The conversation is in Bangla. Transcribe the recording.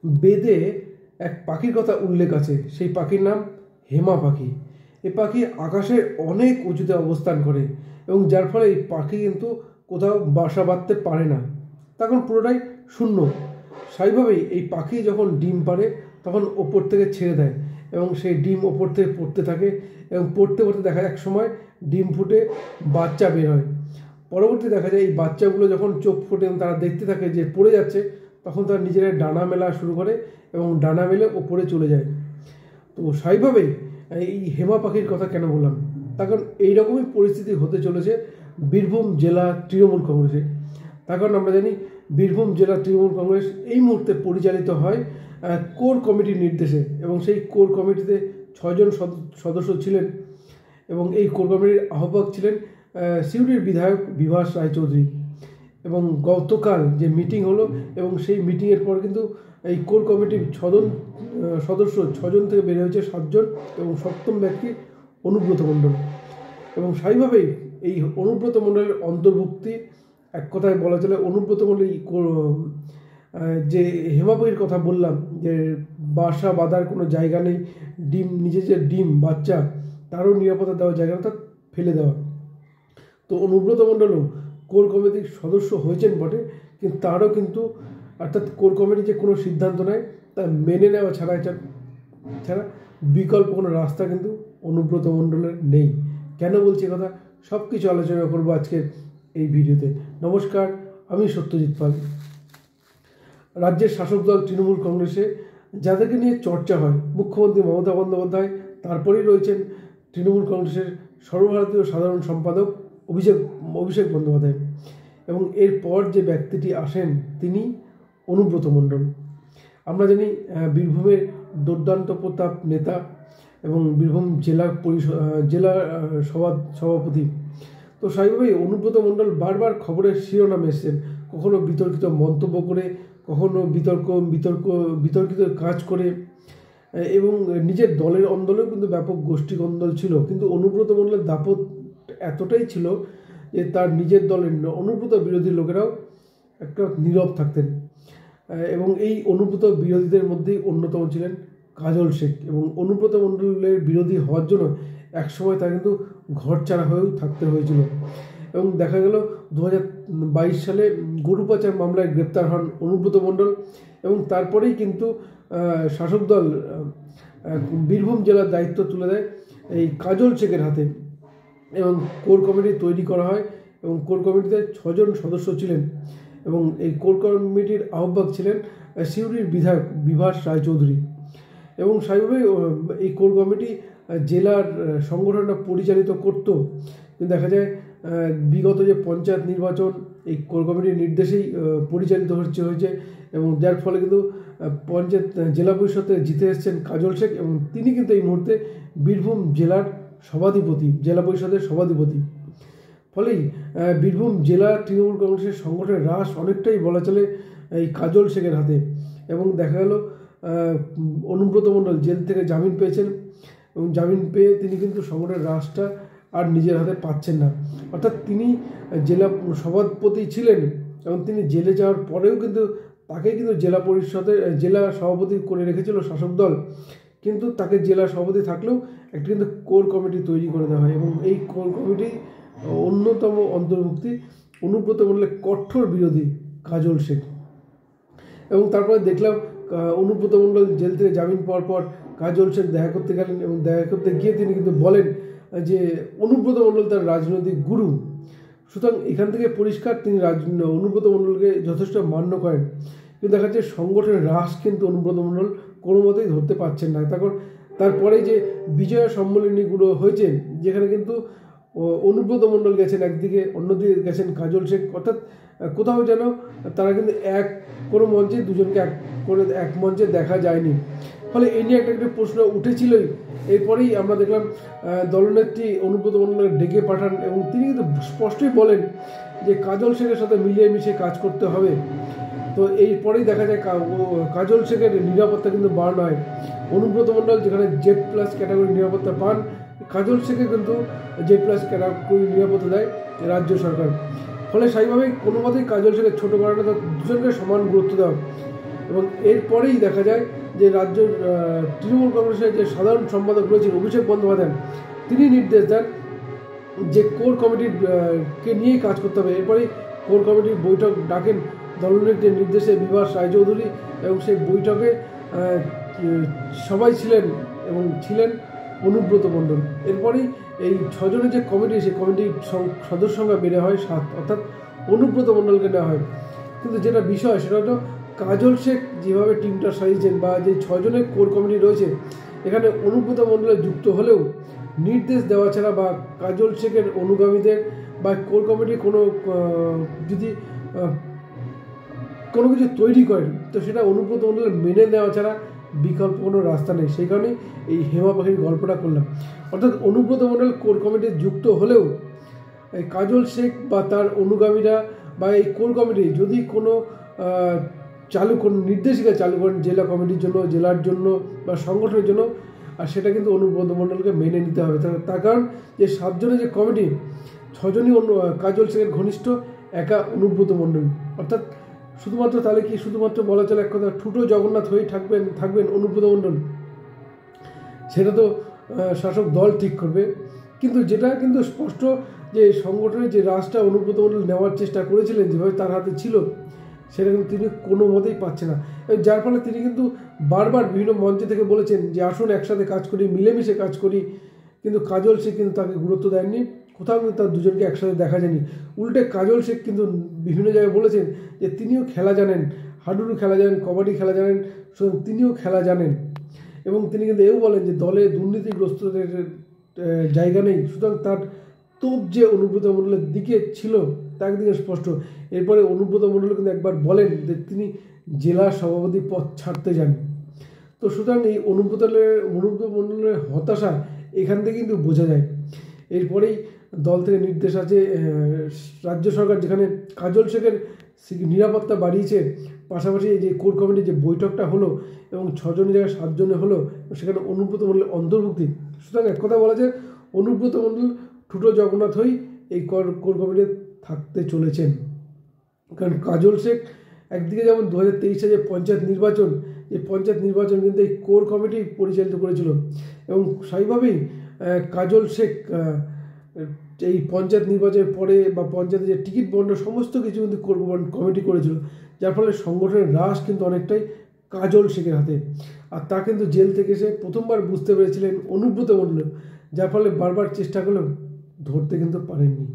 বেদে এক পাখির কথা উল্লেখ আছে, সেই পাখির নাম হেমা পাখি। এই পাখি আকাশে অনেক উঁচুতে অবস্থান করে এবং যার ফলে এই পাখি কিন্তু কোথাও বাসা বাঁধতে পারে না, তখন পুরোটাই শূন্য। স্বাভাবিকভাবেই এই পাখি যখন ডিম পাড়ে তখন ওপর থেকে ছেড়ে দেয় এবং সেই ডিম ওপর থেকে পড়তে থাকে এবং পড়তে পড়তে দেখা যায় এক সময় ডিম ফুটে বাচ্চা বের হয়। পরবর্তী দেখা যায় এই বাচ্চাগুলো যখন চোখ ফোটে এবং তারা দেখতে থাকে যে পড়ে যাচ্ছে, তখন তারা নিজেরা ডানা মেলা শুরু করে এবং ডানা মেলে ওপরে চলে যায়। তো স্বাভাবিকভাবেই এই হেমা পাখির কথা কেন বললাম, তার কারণ এইরকমই পরিস্থিতি হতে চলেছে বীরভূম জেলা তৃণমূল কংগ্রেসে। তার কারণ আমরা জানি বীরভূম জেলা তৃণমূল কংগ্রেস এই মুহূর্তে পরিচালিত হয় কোর কমিটির নির্দেশে এবং সেই কোর কমিটিতে 6 জন সদস্য ছিলেন এবং এই কোর কমিটির আহ্বায়ক ছিলেন সিউড়ির বিধায়ক বিভাস রায়চৌধুরী। এবং গতকাল যে মিটিং হলো এবং সেই মিটিংয়ের পর কিন্তু এই কোর কমিটির 6 জন সদস্য 6 জন থেকে বেড়ে হয়েছে 7 জন এবং সপ্তম ব্যক্তি অনুব্রত মণ্ডল। এবং স্বাভাবিকভাবেই এই অনুব্রত মণ্ডলের অন্তর্ভুক্তি, এক কথায় বলা চলে অনুব্রত মণ্ডল যে হেমাপাখির কথা বললাম যে বাসা বাঁধার কোনো জায়গা নেই, ডিম নিজে যে ডিম বাচ্চা তারও নিরাপত্তা দেওয়ার জায়গা তা ফেলে দেওয়া। তো অনুব্রত মণ্ডলও কোর কমিটির সদস্য হয়েছেন বটে, কিন্তু তারও কিন্তু অর্থাৎ কোর কমিটি যে কোনো সিদ্ধান্ত নেয় তা মেনে নেওয়া ছাড়া বিকল্প কোনো রাস্তা কিন্তু অনুব্রত মণ্ডলের নেই। কেন বলছি কথা, সব কিছু আলোচনা করবো আজকের এই ভিডিওতে। নমস্কার, আমি সত্যজিৎ পাল। রাজ্যের শাসক দল তৃণমূল কংগ্রেসে যাদেরকে নিয়ে চর্চা হয়, মুখ্যমন্ত্রী মমতা বন্দ্যোপাধ্যায়, তারপরেই রয়েছেন তৃণমূল কংগ্রেসের সর্বভারতীয় সাধারণ সম্পাদক অভিষেক বন্দ্যোপাধ্যায় এবং এরপর যে ব্যক্তিটি আসেন তিনি অনুব্রত মণ্ডল। আমরা জানি বীরভূমের দুর্দান্ত প্রতাপ নেতা এবং বীরভূম জেলা সভাপতি। তো স্বাভাবিকভাবেই অনুব্রত মণ্ডল বারবার খবরের শিরোনামে এসেছেন, কখনো বিতর্কিত মন্তব্য করে, কখনো বিতর্কিত কাজ করে এবং নিজের দলের অন্দরেও কিন্তু ব্যাপক গোষ্ঠী কন্দল ছিল। কিন্তু অনুব্রত মণ্ডলের দাপট এতটাই ছিল যে তার নিজের দলের অনুব্রত বিরোধী লোকেরাও একটা নীরব থাকতেন এবং এই অনুব্রত বিরোধীদের মধ্যেই অন্যতম ছিলেন কাজল শেখ। এবং অনুব্রত মণ্ডলের বিরোধী হওয়ার জন্য একসময় তার কিন্তু ঘর ছাড়া হয়েও থাকতে হয়েছিল এবং দেখা গেল 2022 সালে গরু পাচার মামলায় গ্রেপ্তার হন অনুব্রত মণ্ডল এবং তারপরেই কিন্তু শাসক দল বীরভূম জেলার দায়িত্ব তুলে দেয় এই কাজল শেখের হাতে এবং কোর কমিটি তৈরি করা হয় এবং কোর কমিটিতে 6 জন সদস্য ছিলেন এবং এই কোর কমিটির আহ্বায়ক ছিলেন সিউড়ির বিধায়ক বিভাস রায়চৌধুরী। এবং স্বাভাবিকভাবেই এই কোর কমিটি জেলার সংগঠনটা পরিচালিত করত। কিন্তু দেখা যায় বিগত যে পঞ্চায়েত নির্বাচন এই কোর কমিটির নির্দেশেই পরিচালিত হয়েছে এবং যার ফলে কিন্তু পঞ্চায়েত জেলা পরিষদে জিতে এসেছেন কাজল শেখ এবং তিনি কিন্তু এই মুহূর্তে বীরভূম জেলা পরিষদের সভাধিপতি। ফলেই বীরভূম জেলা তৃণমূল কংগ্রেসের সংগঠনের হ্রাস অনেকটাই বলা চলে এই কাজল শেখের হাতে। এবং দেখা গেল অনুব্রত মণ্ডল জেল থেকে জামিন পেয়েছেন এবং জামিন পেয়ে তিনি কিন্তু সংগঠনের হ্রাসটা আর নিজের হাতে পাচ্ছেন না। অর্থাৎ তিনি জেলা সভাপতি ছিলেন এবং তিনি জেলে যাওয়ার পরেও কিন্তু তাকে কিন্তু জেলা সভাপতি করে রেখেছিল শাসক দল, কিন্তু তাকে জেলা সভাপতি থাকলেও একটি কিন্তু কোর কমিটি তৈরি করে দেওয়া হয় এবং এই কোর কমিটি অন্যতম অন্তর্ভুক্তি অনুব্রত মণ্ডলের কঠোর বিরোধী কাজল শেখ। এবং তারপরে দেখলাম অনুব্রত মণ্ডল জেল থেকে জামিন পাওয়ার পর কাজল শেখ দেখা করতে গেলেন এবং দেখা করতে গিয়ে তিনি কিন্তু বলেন যে অনুব্রত মণ্ডল তার রাজনৈতিক গুরু। সুতরাং এখান থেকে পরিষ্কার তিনি অনুব্রত মণ্ডলকে যথেষ্ট মান্য করেন। কিন্তু দেখা যাচ্ছে সংগঠনের হ্রাস কিন্তু অনুব্রত মণ্ডল কোনো মতেই ধরতে পারছেন না। তারপরে যে বিজয়া সম্মেলনীগুলো হয়েছে যেখানে কিন্তু অনুব্রত মণ্ডল গেছেন একদিকে, অন্যদিকে গেছেন কাজল শেখ, অর্থাৎ কোথাও যেন তারা কিন্তু কোনো মঞ্চে দুজনকে এক মঞ্চে দেখা যায়নি। ফলে এই নিয়ে একটা প্রশ্ন উঠেছিলই। এরপরেই আমরা দেখলাম দলনেত্রী অনুব্রত মণ্ডলকে ডেকে পাঠান এবং তিনি কিন্তু স্পষ্টই বলেন যে কাজল শেখের সাথে মিলিয়ে মিশে কাজ করতে হবে। তো এরপরেই দেখা যায় কাজল শেখের নিরাপত্তা কিন্তু বাড়ানো হয়। অনুব্রত মণ্ডল যেখানে Z+ ক্যাটাগরি নিরাপত্তা পান, কাজল শেখে কিন্তু Z+ ক্যাটাগরি নিরাপত্তা দেয় রাজ্য সরকার। ফলে স্বাভাবিকভাবেই কোনো মতেই কাজল শেখের ছোটো করাটা দুজনকে সমান গুরুত্ব দেওয়া এবং এরপরেই দেখা যায় যে রাজ্যের তৃণমূল কংগ্রেসের যে সাধারণ সম্পাদক রয়েছেন অভিষেক বন্দ্যোপাধ্যায়, তিনি নির্দেশ দেন যে কোর কমিটির কে নিয়েই কাজ করতে হবে। এরপরেই কোর কমিটির বৈঠক ডাকেন দলনেত্রীর নির্দেশে বিভাস রায়চৌধুরী, এবং সেই বৈঠকে সবাই ছিলেন এবং ছিলেন অনুব্রত মণ্ডল। এরপরেই এই 6 জনের যে কমিটি, সেই কমিটির সদস্য সংখ্যা বেড়ে হয় 7, অর্থাৎ অনুব্রত মণ্ডলকে নেওয়া হয়। কিন্তু যেটা বিষয় সেটা হলো কাজল শেখ যেভাবে টিমটা সাজিয়েছেন বা যে 6 জনের কোর কমিটি রয়েছে, এখানে অনুব্রত মণ্ডলে যুক্ত হলেও নির্দেশ দেওয়া ছাড়া বা কাজল শেখের অনুগামীদের বা কোর কমিটি যদি কোনো কিছু তৈরি করেন তো সেটা অনুব্রত মণ্ডলের মেনে নেওয়া ছাড়া বিকল্প কোনো রাস্তা নেই। সেই কারণেই এই হেমা পাখির গল্পটা করলাম। অর্থাৎ অনুব্রত মণ্ডল কোর কমিটি যুক্ত হলেও এই কাজল শেখ বা তার অনুগামীরা বা এই কোর কমিটি যদি কোনো নির্দেশিকা চালু করেন জেলা কমিটির জন্য, জেলার জন্য বা সংগঠনের জন্য, আর সেটা কিন্তু অনুব্রত মণ্ডলকে মেনে নিতে হবে। তার কারণ যে 7 জনের যে কমিটি, 6 জনই কাজল শেখের ঘনিষ্ঠ, একা অনুব্রত মণ্ডল। অর্থাৎ শুধুমাত্র তাহলে কি শুধুমাত্র বলা চলে এক কথা ঠুটো জগন্নাথ হয়েই থাকবেন অনুব্রত মণ্ডল? সেটা তো শাসক দল ঠিক করবে। কিন্তু যেটা কিন্তু স্পষ্ট যে সংগঠনের যে রাজটা অনুব্রত মণ্ডল নেওয়ার চেষ্টা করেছিলেন, যেভাবে তার হাতে ছিল, সেটা কিন্তু তিনি কোনো মতেই পাচ্ছে না। যার ফলে তিনি কিন্তু বারবার বিভিন্ন মঞ্চে থেকে বলেছেন যে আসুন একসাথে কাজ করি, মিলেমিশে কাজ করি। কিন্তু কাজল শেখ কিন্তু তাকে গুরুত্ব দেননি, কোথাও কিন্তু তার দুজনকে একসাথে দেখা যায়নি। উল্টে কাজল শেখ কিন্তু বিভিন্ন জায়গায় বলেছেন যে তিনিও খেলা জানেন, হাডুডু খেলা জানেন, কবাডি খেলা জানেন, সুতরাং তিনিও খেলা জানেন। এবং তিনি কিন্তু এও বলেন যে দলে দুর্নীতিগ্রস্তদের জায়গা নেই। সুতরাং তার তোপ যে অনুব্রত মণ্ডলের দিকে ছিল তা একদিকে স্পষ্ট। এরপরে অনুব্রত মণ্ডল কিন্তু একবার বলেন যে তিনি জেলা সভাপতি পদ ছাড়তে যান। তো সুতরাং এই অনুব্রত মণ্ডলের হতাশা এখান থেকে কিন্তু বোঝা যায়। এরপরেই দল থেকে নির্দেশ আছে, রাজ্য সরকার যেখানে কাজল শেখের নিরাপত্তা বাড়িয়েছে, পাশাপাশি এই যে কোর কমিটির যে বৈঠকটা হলো এবং 6 জনের জায়গায় 7 জনে হলো, সেখানে অনুব্রত মণ্ডলের অন্তর্ভুক্তি। সুতরাং এক কথা বলা যায় অনুব্রত মণ্ডল ঠুটো জগন্নাথ হয়েই এই কোর কমিটি থাকতে চলেছেন। কারণ কাজল শেখ একদিকে যেমন 2023 যে পঞ্চায়েত নির্বাচন, এই পঞ্চায়েত নির্বাচন কিন্তু এই কোর কমিটি পরিচালিত করেছিল, এবং স্বাভাবিকভাবেই কাজল শেখ এই পঞ্চায়েত নির্বাচনের পরে বা পঞ্চায়েতে যে টিকিট বন্টন সমস্ত কিছু কিন্তু কোর কমিটি করেছিল, যার ফলে সংগঠনের রাশ কিন্তু অনেকটাই কাজল শেখের হাতে। আর তা কিন্তু জেল থেকে এসে প্রথমবার বুঝতে পেরেছিলেন অনুব্রত মণ্ডল, যার ফলে বারবার চেষ্টা করলেও ধরতে কিন্তু পারেননি।